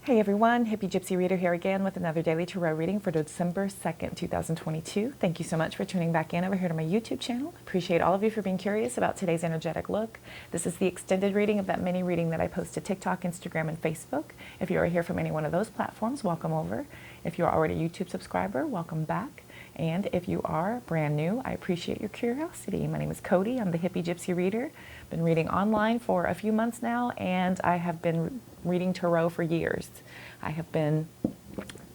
Hey everyone, Hippygypsyreader here again with another daily tarot reading for December 2nd, 2022. Thank you so much for tuning back in over here to my YouTube channel. Appreciate all of you for being curious about today's energetic look. This is the extended reading of that mini reading that I post to TikTok, Instagram, and Facebook. If you are here from any one of those platforms, welcome over. If you're already a YouTube subscriber, welcome back. And if you are brand new, I appreciate your curiosity. My name is Cody. I'm the Hippygypsyreader. Been reading online for a few months now, and I have been reading tarot for years. I have been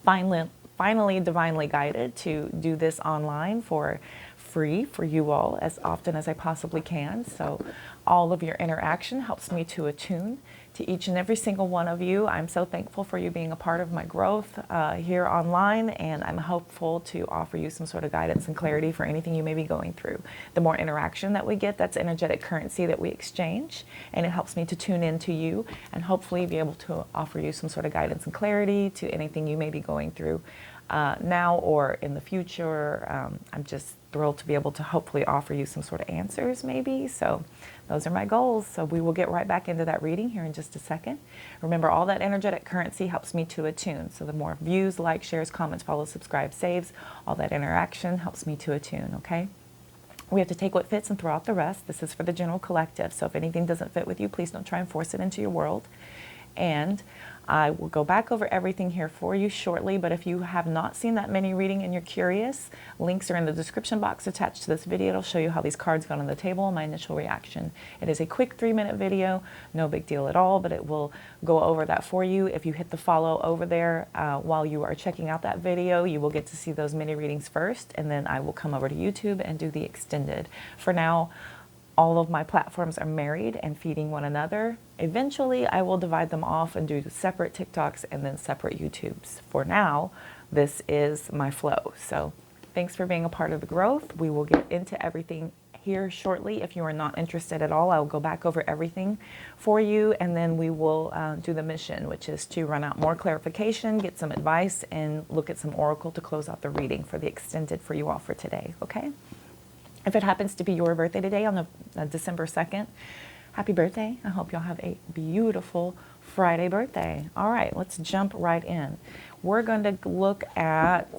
finally divinely guided to do this online for free for you all as often as I possibly can. So all of your interaction helps me to attune to each and every single one of you. I'm so thankful for you being a part of my growth here online, and I'm hopeful to offer you some sort of guidance and clarity for anything you may be going through. The more interaction that we get, that's energetic currency that we exchange, and it helps me to tune into you and hopefully be able to offer you some sort of guidance and clarity to anything you may be going through now or in the future. I'm just thrilled to be able to hopefully offer you some sort of answers maybe. So those are my goals. So we will get right back into that reading here in just a second. Remember, all that energetic currency helps me to attune. So the more views, likes, shares, comments, follows, subscribe, saves, all that interaction helps me to attune, okay? We have to take what fits and throw out the rest. This is for the general collective. So if anything doesn't fit with you, please don't try and force it into your world. And I will go back over everything here for you shortly, but if you have not seen that mini reading and you're curious, links are in the description box attached to this video. It'll show you how these cards got on the table and my initial reaction. It is a quick 3-minute video, no big deal at all, but it will go over that for you. If you hit the follow over there while you are checking out that video, you will get to see those mini readings first, and then I will come over to YouTube and do the extended. For now, all of my platforms are married and feeding one another. Eventually, I will divide them off and do separate TikToks and then separate YouTubes. For now, this is my flow. So thanks for being a part of the growth. We will get into everything here shortly. If you are not interested at all, I will go back over everything for you, and then we will do the mission, which is to run out more clarification, get some advice, and look at some oracle to close out the reading for the extended for you all for today, okay? If it happens to be your birthday today on December 2nd, happy birthday. I hope y'all have a beautiful Friday birthday. All right, let's jump right in. We're going to look at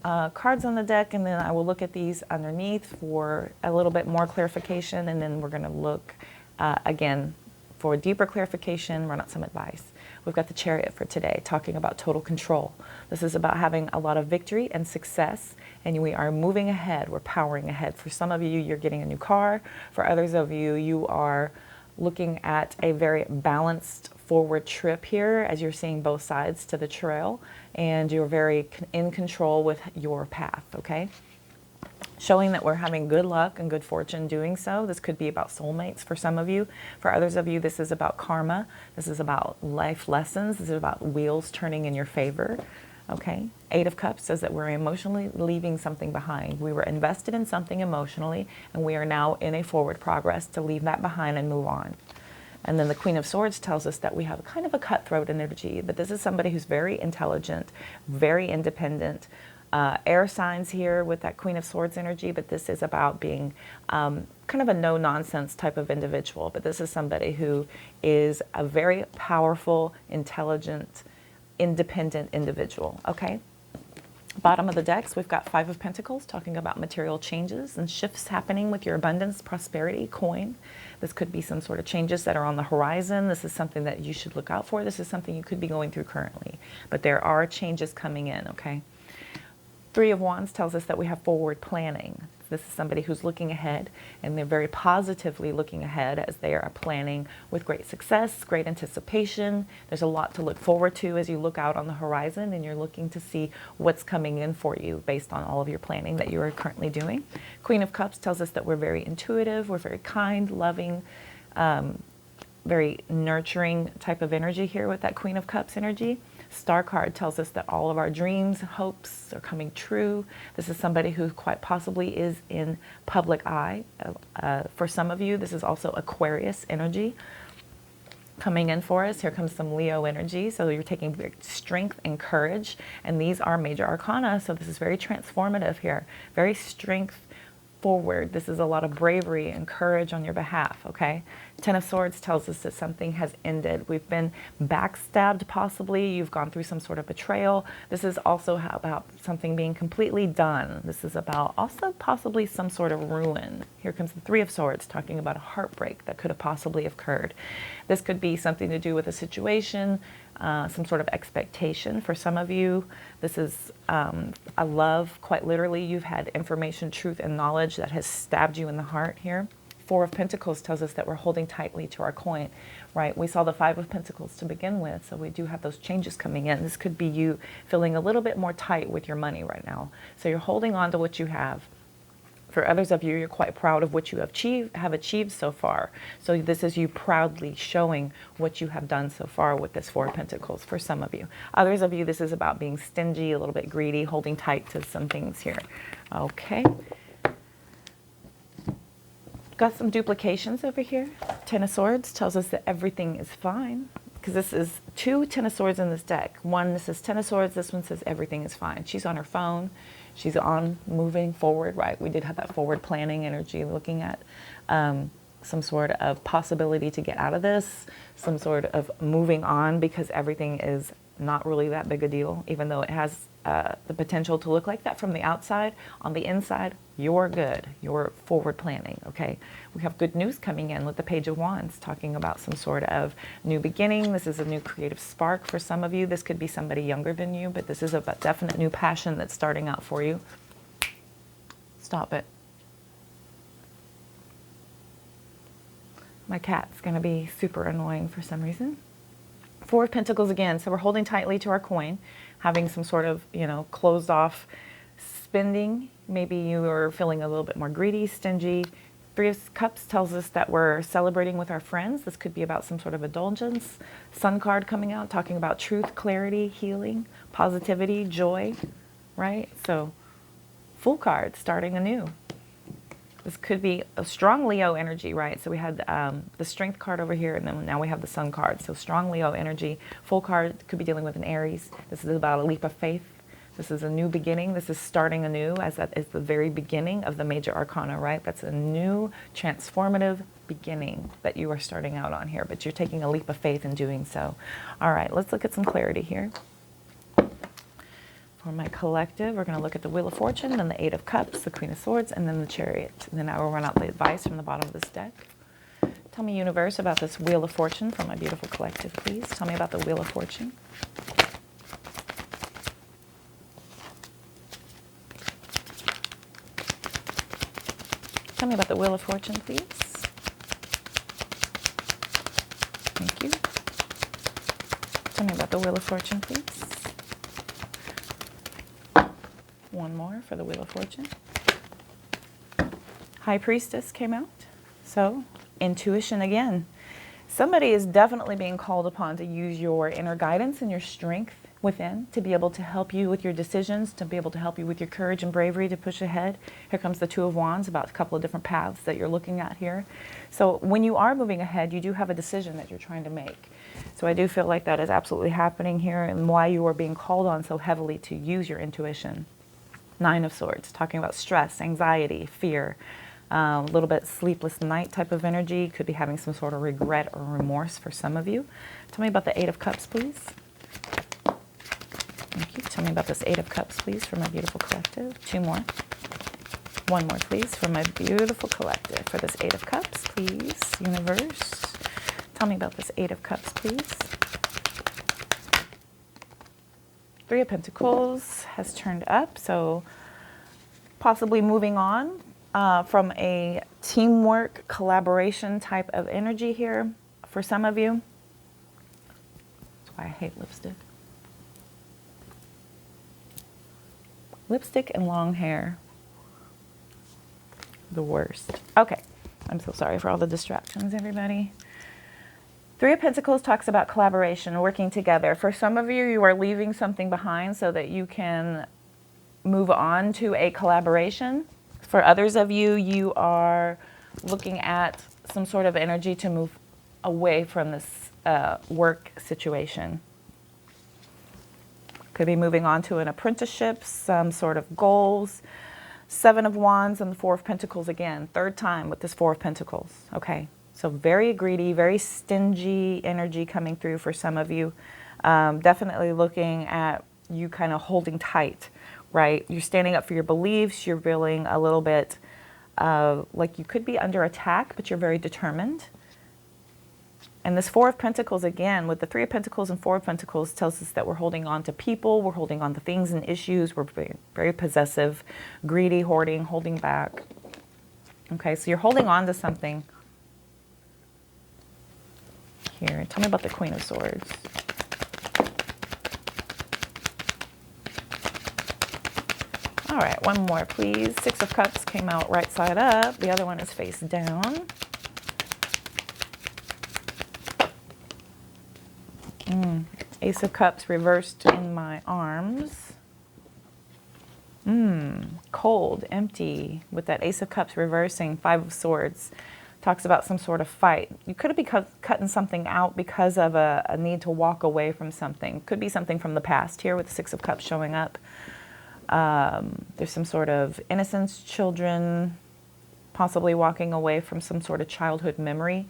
cards on the deck, and then I will look at these underneath for a little bit more clarification, and then we're going to look again for deeper clarification, run out some advice. We've got the Chariot for today, talking about total control. This is about having a lot of victory and success, and we are moving ahead. We're powering ahead. For some of you, you're getting a new car. For others of you, you are looking at a very balanced forward trip here as you're seeing both sides to the trail, and you're very in control with your path, okay? Showing that we're having good luck and good fortune doing so. This could be about soulmates for some of you. For others of you, this is about karma. This is about life lessons. This is about wheels turning in your favor. Okay? 8 of Cups says that we're emotionally leaving something behind. We were invested in something emotionally, and we are now in a forward progress to leave that behind and move on. And then the Queen of Swords tells us that we have kind of a cutthroat energy, but this is somebody who's very intelligent, very independent, air signs here with that Queen of Swords energy, but this is about being kind of a no-nonsense type of individual. But this is somebody who is a very powerful, intelligent, independent individual, okay? Bottom of the decks, we've got 5 of Pentacles, talking about material changes and shifts happening with your abundance, prosperity, coin. This could be some sort of changes that are on the horizon. This is something that you should look out for. This is something you could be going through currently. But there are changes coming in, okay? 3 of Wands tells us that we have forward planning. This is somebody who's looking ahead, and they're very positively looking ahead as they are planning with great success, great anticipation. There's a lot to look forward to as you look out on the horizon, and you're looking to see what's coming in for you based on all of your planning that you are currently doing. Queen of Cups tells us that we're very intuitive, we're very kind, loving, very nurturing type of energy here with that Queen of Cups energy. Star card tells us that all of our dreams and hopes are coming true. This is somebody who quite possibly is in public eye. For some of you, this is also Aquarius energy coming in for us. Here comes some Leo energy. So you're taking strength and courage, and these are major arcana. So this is very transformative here. Very strength forward. This is a lot of bravery and courage on your behalf, okay? Ten of Swords tells us that something has ended. We've been backstabbed possibly. You've gone through some sort of betrayal. This is also about something being completely done. This is about also possibly some sort of ruin. Here comes the Three of Swords talking about a heartbreak that could have possibly occurred. This could be something to do with a situation, some sort of expectation for some of you. This is a love, quite literally. You've had information, truth, and knowledge that has stabbed you in the heart here. Four of Pentacles tells us that we're holding tightly to our coin, right? We saw the Five of Pentacles to begin with, so we do have those changes coming in. This could be you feeling a little bit more tight with your money right now. So you're holding on to what you have. For others of you, you're quite proud of what you have achieved so far. So this is you proudly showing what you have done so far with this Four of Pentacles for some of you. Others of you, this is about being stingy, a little bit greedy, holding tight to some things here. Okay. Got some duplications over here. Ten of Swords tells us that everything is fine. Because this is two Ten of Swords in this deck. One, this is Ten of Swords. This one says everything is fine. She's on her phone. She's on moving forward, right? We did have that forward planning energy, looking at some sort of possibility to get out of this, some sort of moving on, because everything is not really that big a deal, even though it has the potential to look like that from the outside. On the inside, you're good. You're forward planning, okay? We have good news coming in with the Page of Wands, talking about some sort of new beginning. This is a new creative spark for some of you. This could be somebody younger than you, but this is a definite new passion that's starting out for you. Stop it. My cat's going to be super annoying for some reason. Four of Pentacles again. So we're holding tightly to our coin, having some sort of, closed off spending. Maybe you are feeling a little bit more greedy, stingy. Three of Cups tells us that we're celebrating with our friends. This could be about some sort of indulgence. Sun card coming out, talking about truth, clarity, healing, positivity, joy, right? So Fool card, starting anew. This could be a strong Leo energy, right? So we had the Strength card over here, and then now we have the Sun card. So strong Leo energy. Full card could be dealing with an Aries. This is about a leap of faith. This is a new beginning. This is starting anew, as that is the very beginning of the major arcana, right? That's a new transformative beginning that you are starting out on here, but you're taking a leap of faith in doing so. All right, let's look at some clarity here. For my collective, we're going to look at the Wheel of Fortune, then the Eight of Cups, the Queen of Swords, and then the Chariot. And then I will run out the advice from the bottom of this deck. Tell me, universe, about this Wheel of Fortune for my beautiful collective, please. Tell me about the Wheel of Fortune. Tell me about the Wheel of Fortune, please. Thank you. Tell me about the Wheel of Fortune, please. One more for the Wheel of Fortune. High Priestess came out. So, intuition again. Somebody is definitely being called upon to use your inner guidance and your strength within to be able to help you with your decisions, to be able to help you with your courage and bravery to push ahead. Here comes the Two of Wands, about a couple of different paths that you're looking at here. So when you are moving ahead, you do have a decision that you're trying to make. So I do feel like that is absolutely happening here, and why you are being called on so heavily to use your intuition. Nine of Swords, talking about stress, anxiety, fear, a little bit sleepless night type of energy. Could be having some sort of regret or remorse for some of you. Tell me about the Eight of Cups, please. Thank you. Tell me about this Eight of Cups, please, for my beautiful collective. Two more. One more, please, for my beautiful collective. For this Eight of Cups, please, universe. Tell me about this Eight of Cups, please. Three of Pentacles has turned up, so possibly moving on from a teamwork, collaboration type of energy here for some of you. That's why I hate lipstick. Lipstick and long hair. The worst. Okay, I'm so sorry for all the distractions, everybody. Three of Pentacles talks about collaboration, working together. For some of you, you are leaving something behind so that you can move on to a collaboration. For others of you, you are looking at some sort of energy to move away from this work situation. Could be moving on to an apprenticeship, some sort of goals, Seven of Wands and the Four of Pentacles again. Third time with this Four of Pentacles. Okay, so very greedy, very stingy energy coming through for some of you. Definitely looking at you kind of holding tight, right? You're standing up for your beliefs. You're feeling a little bit like you could be under attack, but you're very determined. And this Four of Pentacles, again, with the Three of Pentacles and Four of Pentacles, tells us that we're holding on to people, we're holding on to things and issues, we're very, very possessive, greedy, hoarding, holding back. Okay, so you're holding on to something. Here, tell me about the Queen of Swords. All right, one more, please. Six of Cups came out right side up. The other one is face down. Ace of Cups reversed in my arms. Cold, empty, with that Ace of Cups reversing. Five of Swords talks about some sort of fight. You could be cutting something out because of a need to walk away from something. Could be something from the past here with the Six of Cups showing up. There's some sort of innocence, children, possibly walking away from some sort of childhood memory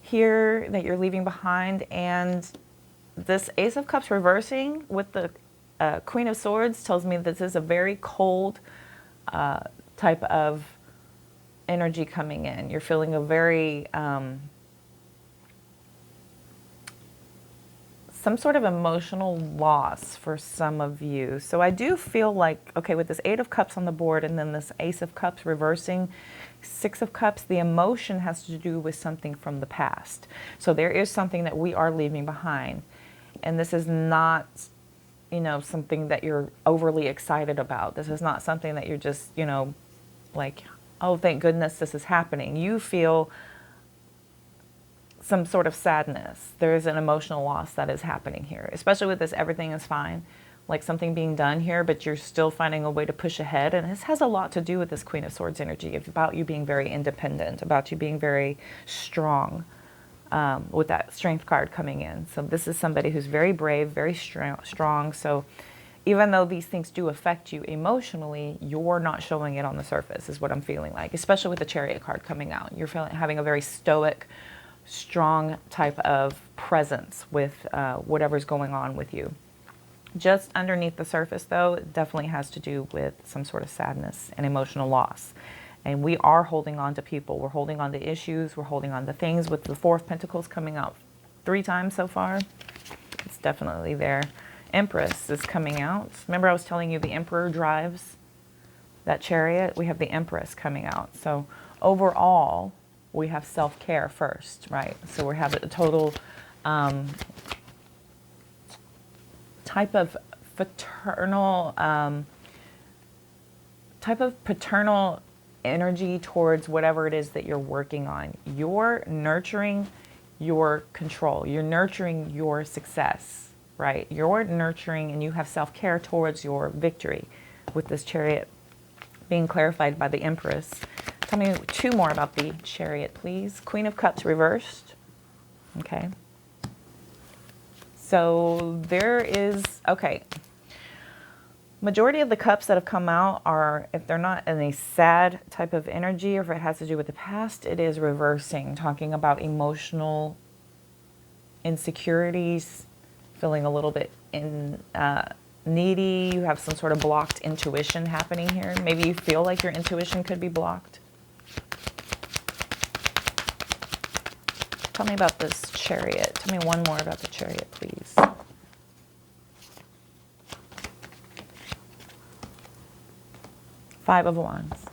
here that you're leaving behind. And this Ace of Cups reversing with the Queen of Swords tells me this is a very cold type of energy coming in. You're feeling a very, some sort of emotional loss for some of you. So I do feel like, okay, with this Eight of Cups on the board and then this Ace of Cups reversing, Six of Cups, the emotion has to do with something from the past. So there is something that we are leaving behind. And this is not, you know, something that you're overly excited about. This is not something that you're just, you know, like, oh, thank goodness this is happening. You feel some sort of sadness. There is an emotional loss that is happening here, especially with this everything is fine, like something being done here, but you're still finding a way to push ahead. And this has a lot to do with this Queen of Swords energy. It's about you being very independent, about you being very strong. With that strength card coming in. So this is somebody who's very brave, very strong. So even though these things do affect you emotionally, you're not showing it on the surface is what I'm feeling like, especially with the Chariot card coming out. You're having a very stoic, strong type of presence with whatever's going on with you. Just underneath the surface, though, it definitely has to do with some sort of sadness and emotional loss. And we are holding on to people. We're holding on to issues. We're holding on to things with the Four of Pentacles coming out 3 times so far. It's definitely there. Empress is coming out. Remember I was telling you the Emperor drives that Chariot? We have the Empress coming out. So overall, we have self-care first, right? So we have a total type of paternal energy towards whatever it is that you're working on. You're nurturing your control. You're nurturing your success, right? You're nurturing and you have self-care towards your victory with this Chariot being clarified by the Empress. Tell me 2 more about the Chariot, please. Queen of Cups reversed. Okay. So there is, okay. Majority of the cups that have come out are, if they're not in a sad type of energy or if it has to do with the past, it is reversing, talking about emotional insecurities, feeling a little bit needy. You have some sort of blocked intuition happening here. Maybe you feel like your intuition could be blocked. Tell me about this Chariot. Tell me one more about the Chariot, please. Five of Wands.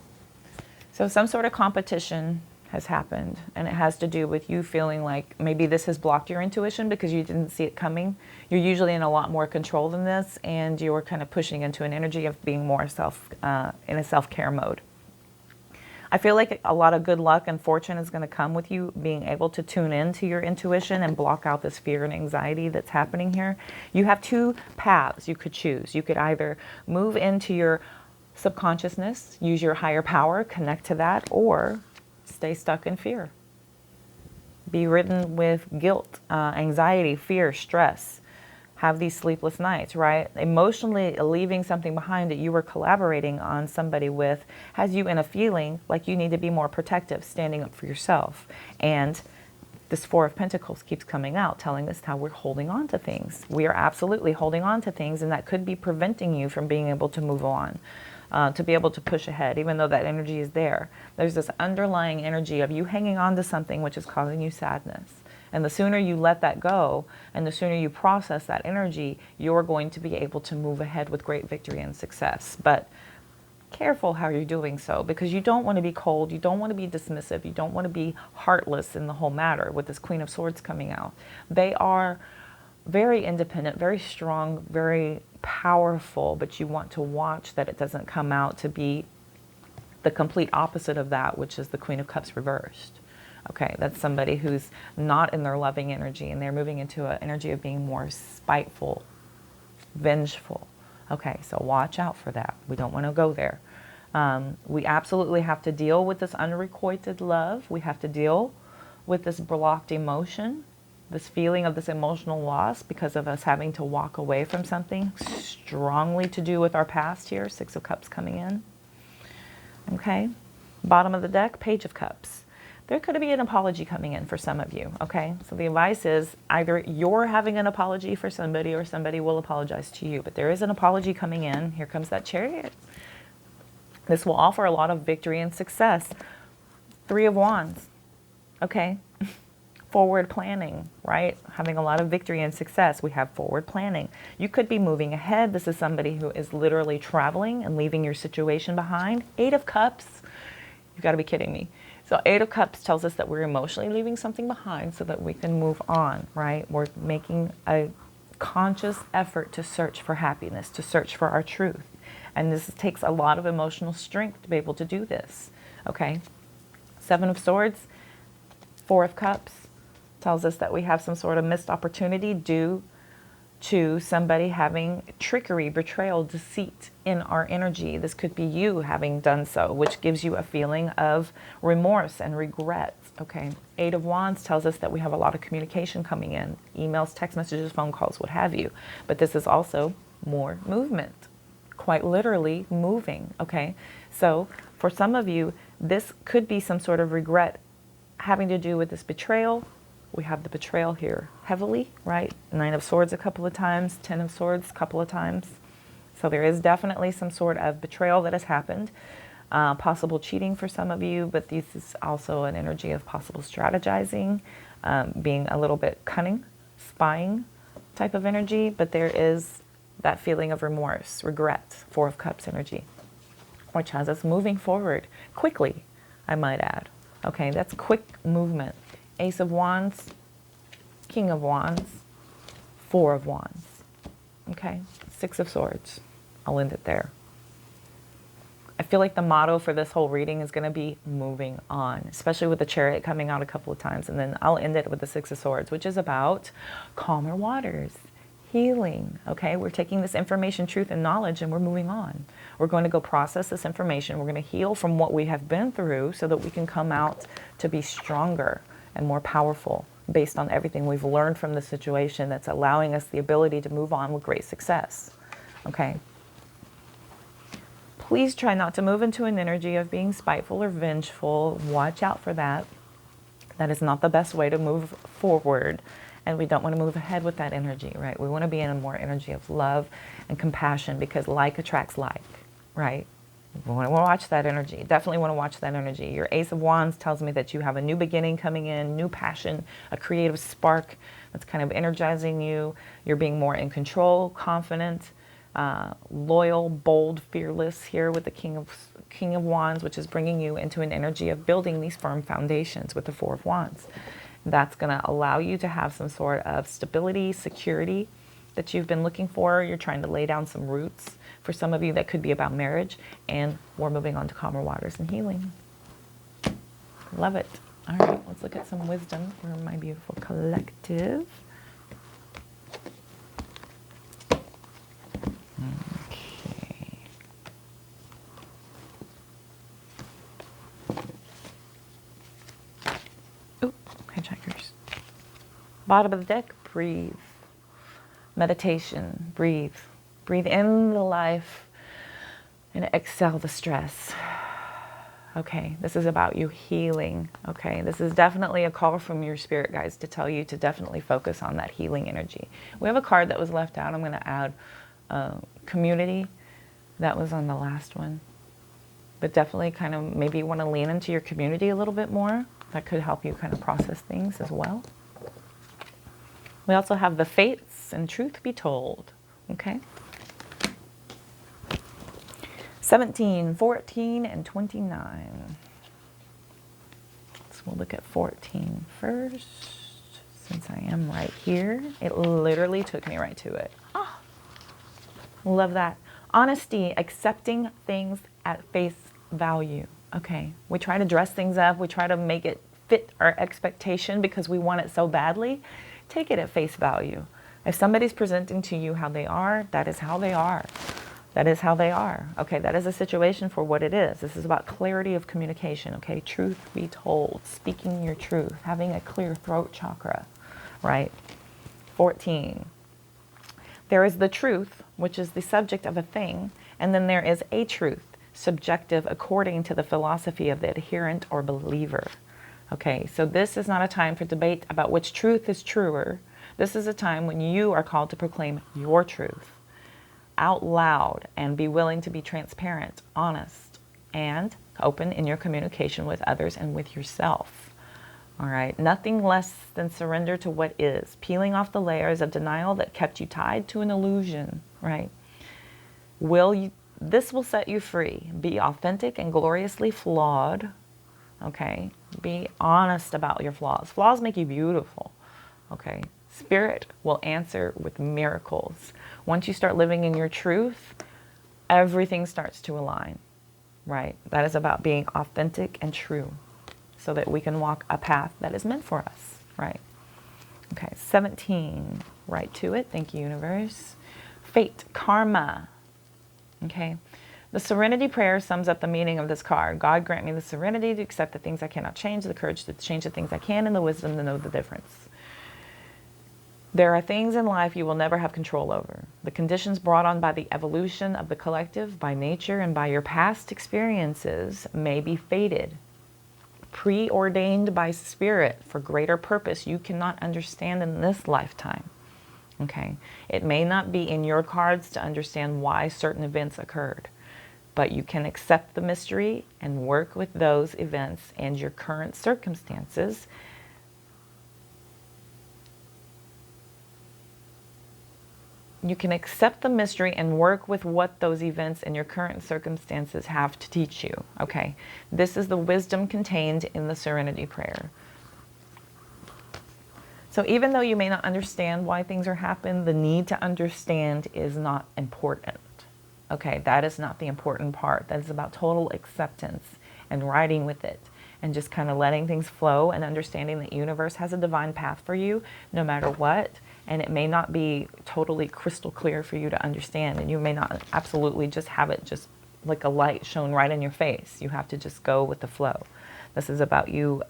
So some sort of competition has happened, and it has to do with you feeling like maybe this has blocked your intuition because you didn't see it coming. You're usually in a lot more control than this, and you're kind of pushing into an energy of being more in a self-care mode. I feel like a lot of good luck and fortune is going to come with you being able to tune into your intuition and block out this fear and anxiety that's happening here. You have 2 paths you could choose. You could either move into your subconsciousness, use your higher power, connect to that, or stay stuck in fear. Be ridden with guilt, anxiety, fear, stress. have these sleepless nights, right? Emotionally leaving something behind that you were collaborating on somebody with has you in a feeling like you need to be more protective, standing up for yourself. And this Four of Pentacles keeps coming out, telling us how we're holding on to things. We are absolutely holding on to things, and that could be preventing you from being able to move on, to be able to push ahead, even though that energy is there. There's this underlying energy of you hanging on to something which is causing you sadness. And the sooner you let that go, and the sooner you process that energy, you're going to be able to move ahead with great victory and success. But careful how you're doing so, because you don't want to be cold, you don't want to be dismissive, you don't want to be heartless in the whole matter with this Queen of Swords coming out. They are very independent, very strong, very powerful, but you want to watch that it doesn't come out to be the complete opposite of that, which is the Queen of Cups reversed. Okay, that's somebody who's not in their loving energy, and they're moving into an energy of being more spiteful, vengeful. Okay, so watch out for that. We don't want to go there. We absolutely have to deal with this unrequited love. We have to deal with this blocked emotion, this feeling of this emotional loss because of us having to walk away from something strongly to do with our past here. Six of Cups coming in. Okay, bottom of the deck, Page of Cups. There could be an apology coming in for some of you, okay? So the advice is either you're having an apology for somebody or somebody will apologize to you. But there is an apology coming in. Here comes that Chariot. This will offer a lot of victory and success. Three of Wands, okay? Forward planning, right? Having a lot of victory and success. We have forward planning. You could be moving ahead. This is somebody who is literally traveling and leaving your situation behind. Eight of Cups. You've got to be kidding me. So Eight of Cups tells us that we're emotionally leaving something behind so that we can move on, right? We're making a conscious effort to search for happiness, to search for our truth. And this takes a lot of emotional strength to be able to do this, okay? Seven of Swords, Four of Cups tells us that we have some sort of missed opportunity due to somebody having trickery, betrayal, deceit in our energy. This could be you having done so, which gives you a feeling of remorse and regret. Okay, Eight of Wands tells us that we have a lot of communication coming in, emails, text messages, phone calls, what have you. But this is also more movement, quite literally moving. Okay, so for some of you, this could be some sort of regret having to do with this betrayal. We have the betrayal here heavily, right? Nine of Swords a couple of times, Ten of Swords a couple of times. So there is definitely some sort of betrayal that has happened. Possible cheating for some of you, but this is also an energy of possible strategizing, being a little bit cunning, spying type of energy. But there is that feeling of remorse, regret, Four of Cups energy, which has us moving forward quickly, I might add. Okay, that's quick movement. Ace of Wands, King of Wands, Four of Wands. Okay, Six of Swords. I'll end it there. I feel like the motto for this whole reading is going to be moving on, especially with the Chariot coming out a couple of times. And then I'll end it with the Six of Swords, which is about calmer waters, healing. Okay, we're taking this information, truth, and knowledge, and we're moving on. We're going to go process this information. We're going to heal from what we have been through so that we can come out to be stronger and more powerful based on everything we've learned from the situation that's allowing us the ability to move on with great success. Okay. Please try not to move into an energy of being spiteful or vengeful. Watch out for that. That is not the best way to move forward. And we don't want to move ahead with that energy, right? We want to be in a more energy of love and compassion because like attracts like, right? We want to watch that energy. Definitely want to watch that energy. Your Ace of Wands tells me that you have a new beginning coming in, new passion, a creative spark that's kind of energizing you. You're being more in control, confident, loyal, bold, fearless here with the King of Wands, which is bringing you into an energy of building these firm foundations with the Four of Wands. That's going to allow you to have some sort of stability, security that you've been looking for. You're trying to lay down some roots. For some of you, that could be about marriage, and we're moving on to calmer waters and healing. Love it. All right, let's look at some wisdom for my beautiful collective. Okay. Oh, hijackers. Bottom of the deck, breathe. Meditation, breathe. Breathe in the life and exhale the stress. Okay, this is about you healing. Okay, this is definitely a call from your spirit guides to tell you to definitely focus on that healing energy. We have a card that was left out. I'm going to add community. That was on the last one. But definitely kind of maybe you want to lean into your community a little bit more. That could help you kind of process things as well. We also have the fates and truth be told. Okay. 17, 14, and 29. So we'll look at 14 first. Since I am right here, it literally took me right to it. Oh, love that. Honesty, accepting things at face value. Okay, we try to dress things up. We try to make it fit our expectation because we want it so badly. Take it at face value. If somebody's presenting to you how they are, that is how they are. That is how they are. Okay, that is a situation for what it is. This is about clarity of communication, okay? Truth be told, speaking your truth, having a clear throat chakra, right? 14. There is the truth, which is the subject of a thing, and then there is a truth, subjective according to the philosophy of the adherent or believer. Okay, so this is not a time for debate about which truth is truer. This is a time when you are called to proclaim your truth out loud and be willing to be transparent, honest, and open in your communication with others and with yourself. All right, nothing less than surrender to what is, peeling off the layers of denial that kept you tied to an illusion, right? This will set you free. Be authentic and gloriously flawed, okay? Be honest about your flaws. Flaws make you beautiful, okay? Spirit will answer with miracles. Once you start living in your truth, everything starts to align, right? That is about being authentic and true so that we can walk a path that is meant for us, right? Okay, 17, right to it. Thank you, universe. Fate, karma, okay? The Serenity Prayer sums up the meaning of this card. God grant me the serenity to accept the things I cannot change, the courage to change the things I can, and the wisdom to know the difference. There are things in life you will never have control over. The conditions brought on by the evolution of the collective, by nature, and by your past experiences may be fated, preordained by spirit for greater purpose you cannot understand in this lifetime. Okay? It may not be in your cards to understand why certain events occurred, but you can accept the mystery and work with those events and your current circumstances. You can accept the mystery and work with what those events and your current circumstances have to teach you. Okay, this is the wisdom contained in the Serenity Prayer. So even though you may not understand why things are happening, the need to understand is not important. Okay, that is not the important part. That is about total acceptance and riding with it and just kind of letting things flow and understanding that universe has a divine path for you no matter what. And it may not be totally crystal clear for you to understand. And you may not absolutely just have it just like a light shone right in your face. You have to just go with the flow. This is about you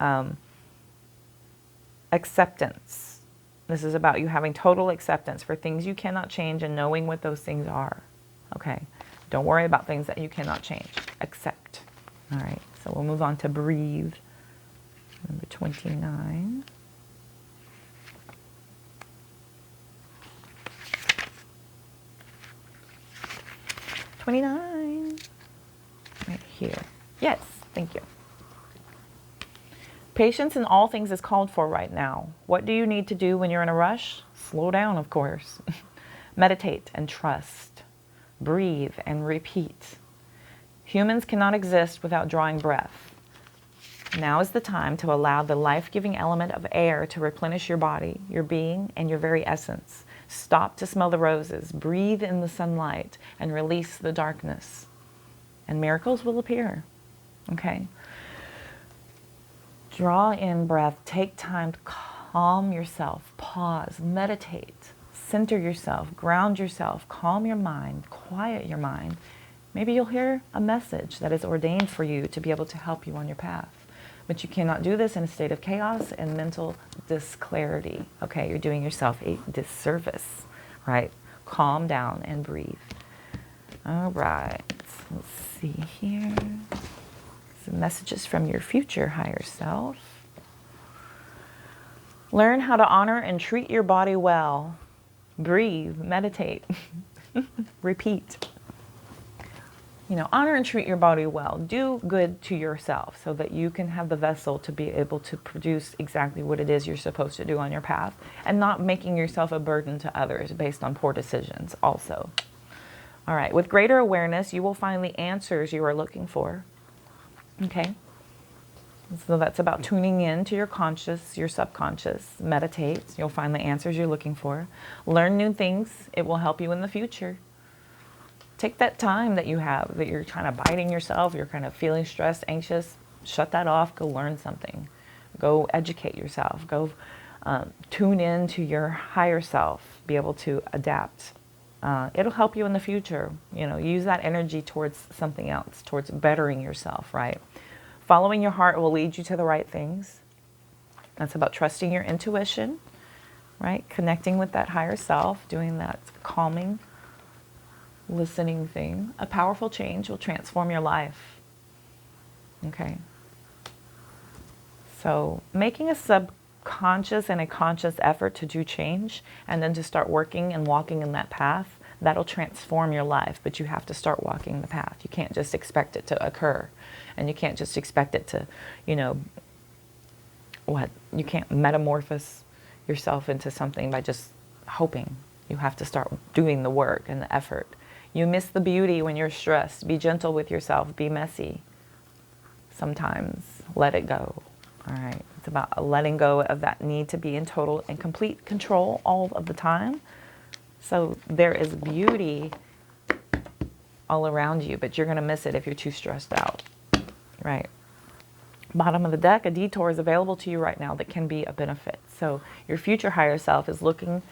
acceptance. This is about you having total acceptance for things you cannot change and knowing what those things are. Okay. Don't worry about things that you cannot change. Accept. All right. So we'll move on to breathe. Number 29. 29. Right here. Yes, thank you. Patience in all things is called for right now. What do you need to do when you're in a rush? Slow down, of course. Meditate and trust. Breathe and repeat. Humans cannot exist without drawing breath. Now is the time to allow the life-giving element of air to replenish your body, your being, and your very essence. Stop to smell the roses, breathe in the sunlight, and release the darkness. And miracles will appear. Okay? Draw in breath. Take time to calm yourself. Pause. Meditate. Center yourself. Ground yourself. Calm your mind. Quiet your mind. Maybe you'll hear a message that is ordained for you to be able to help you on your path. But you cannot do this in a state of chaos and mental disclarity. Okay, you're doing yourself a disservice. right? Calm down and breathe. All right, let's see here. Some messages from your future higher self. Learn how to honor and treat your body well. Breathe, meditate, repeat. You know, honor and treat your body well. Do good to yourself so that you can have the vessel to be able to produce exactly what it is you're supposed to do on your path, and not making yourself a burden to others based on poor decisions also. All right, with greater awareness, you will find the answers you are looking for. Okay? So that's about tuning in to your conscious, your subconscious. Meditate. You'll find the answers you're looking for. Learn new things. It will help you in the future. Take that time that you have, that you're kind of biting yourself, you're kind of feeling stressed, anxious. Shut that off. Go learn something. Go educate yourself. Go tune in to your higher self. Be able to adapt. It'll help you in the future. You know, use that energy towards something else, towards bettering yourself, right? Following your heart will lead you to the right things. That's about trusting your intuition, right? Connecting with that higher self, doing that calming, listening thing. A powerful change will transform your life. Okay. So making a subconscious and a conscious effort to do change, and then to start working and walking in that path, that'll transform your life. But you have to start walking the path. You can't just expect it to occur. And you can't just expect it to, you know, you can't metamorphose yourself into something by just hoping. You have to start doing the work and the effort. You miss the beauty when you're stressed. Be gentle with yourself. Be messy. Sometimes let it go. All right. It's about letting go of that need to be in total and complete control all of the time. So there is beauty all around you, but you're going to miss it if you're too stressed out. Right. Bottom of the deck, a detour is available to you right now that can be a benefit. So your future higher self is looking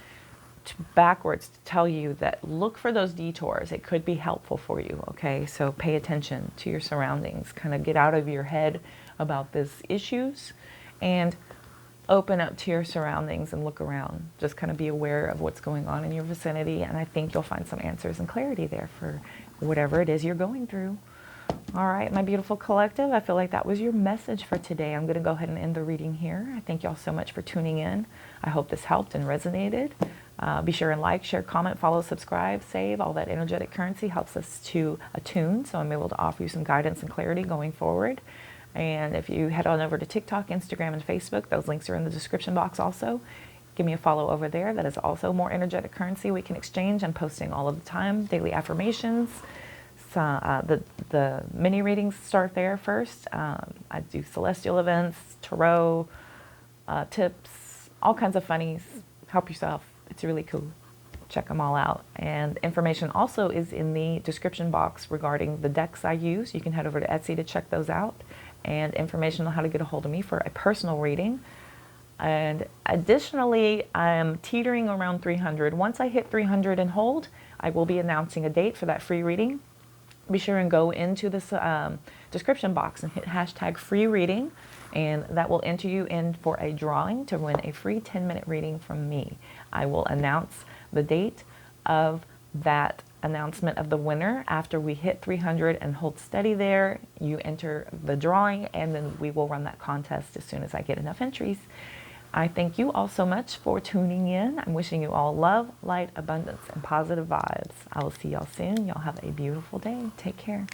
backwards to tell you that look for those detours. It could be helpful for you. Okay. So pay attention to your surroundings. Kind of get out of your head about these issues and open up to your surroundings and look around. Just kind of be aware of what's going on in your vicinity. And I think you'll find some answers and clarity there for whatever it is you're going through. All right, my beautiful collective, I feel like that was your message for today. I'm going to go ahead and end the reading here. I thank y'all so much for tuning in. I hope this helped and resonated. Be sure and like, share, comment, follow, subscribe, save. All that energetic currency helps us to attune, so I'm able to offer you some guidance and clarity going forward. And if you head on over to TikTok, Instagram, and Facebook, those links are in the description box also. Give me a follow over there. That is also more energetic currency we can exchange. I'm posting all of the time, daily affirmations. The mini readings start there first. I do celestial events, tarot, tips, all kinds of funnies. Help yourself. It's really cool. Check them all out. And information also is in the description box regarding the decks I use. You can head over to Etsy to check those out. And information on how to get a hold of me for a personal reading. And additionally, I'm teetering around 300. Once I hit 300 and hold, I will be announcing a date for that free reading. Be sure and go into this description box and hit hashtag free reading, and that will enter you in for a drawing to win a free 10-minute reading from me. I will announce the date of that announcement of the winner after we hit 300 and hold steady there. You enter the drawing, and then we will run that contest as soon as I get enough entries. I thank you all so much for tuning in. I'm wishing you all love, light, abundance, and positive vibes. I will see y'all soon. Y'all have a beautiful day. Take care.